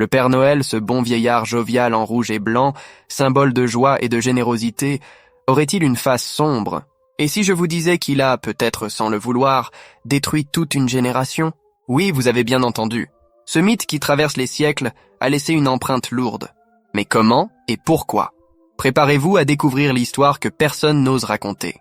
Le Père Noël, ce bon vieillard jovial en rouge et blanc, symbole de joie et de générosité, aurait-il une face sombre? Et si je vous disais qu'il a, peut-être sans le vouloir, détruit toute une génération? Oui, vous avez bien entendu. Ce mythe qui traverse les siècles a laissé une empreinte lourde. Mais comment et pourquoi? Préparez-vous à découvrir l'histoire que personne n'ose raconter.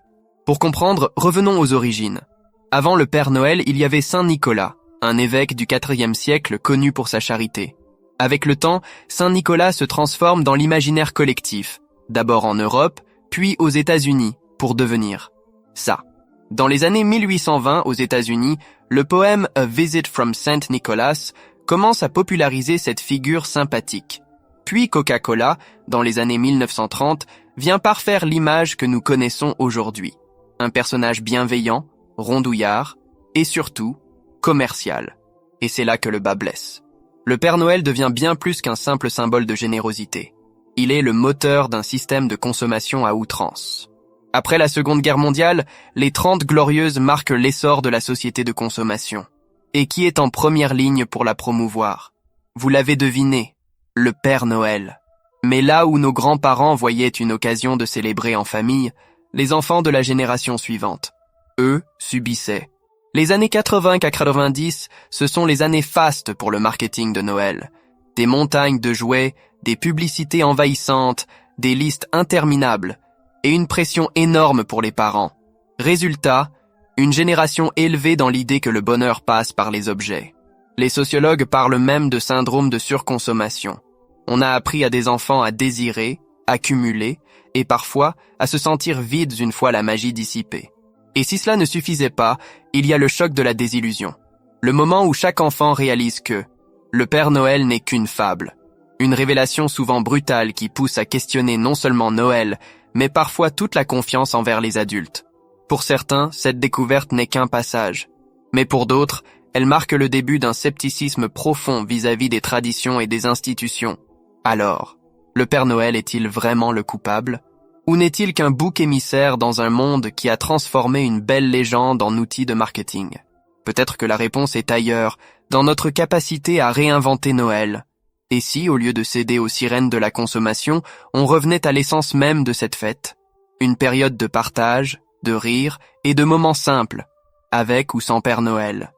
Pour comprendre, revenons aux origines. Avant le Père Noël, il y avait Saint Nicolas, un évêque du IVe siècle connu pour sa charité. Avec le temps, Saint Nicolas se transforme dans l'imaginaire collectif, d'abord en Europe, puis aux États-Unis, pour devenir ça. Dans les années 1820 aux États-Unis, le poème A Visit from Saint Nicholas commence à populariser cette figure sympathique. Puis Coca-Cola, dans les années 1930, vient parfaire l'image que nous connaissons aujourd'hui. Un personnage bienveillant, rondouillard, et surtout, commercial. Et c'est là que le bas blesse. Le Père Noël devient bien plus qu'un simple symbole de générosité. Il est le moteur d'un système de consommation à outrance. Après la Seconde Guerre mondiale, les 30 Glorieuses marquent l'essor de la société de consommation. Et qui est en première ligne pour la promouvoir? Vous l'avez deviné, le Père Noël. Mais là où nos grands-parents voyaient une occasion de célébrer en famille, les enfants de la génération suivante, eux, subissaient. Les années 80-90, ce sont les années fastes pour le marketing de Noël. Des montagnes de jouets, des publicités envahissantes, des listes interminables, et une pression énorme pour les parents. Résultat, une génération élevée dans l'idée que le bonheur passe par les objets. Les sociologues parlent même de syndrome de surconsommation. On a appris à des enfants à désirer, accumuler, et parfois à se sentir vides une fois la magie dissipée. Et si cela ne suffisait pas, il y a le choc de la désillusion. Le moment où chaque enfant réalise que le Père Noël n'est qu'une fable. Une révélation souvent brutale qui pousse à questionner non seulement Noël, mais parfois toute la confiance envers les adultes. Pour certains, cette découverte n'est qu'un passage. Mais pour d'autres, elle marque le début d'un scepticisme profond vis-à-vis des traditions et des institutions. Alors, le Père Noël est-il vraiment le coupable? Ou n'est-il qu'un bouc émissaire dans un monde qui a transformé une belle légende en outil de marketing? Peut-être que la réponse est ailleurs, dans notre capacité à réinventer Noël. Et si, au lieu de céder aux sirènes de la consommation, on revenait à l'essence même de cette fête? Une période de partage, de rire et de moments simples, avec ou sans Père Noël.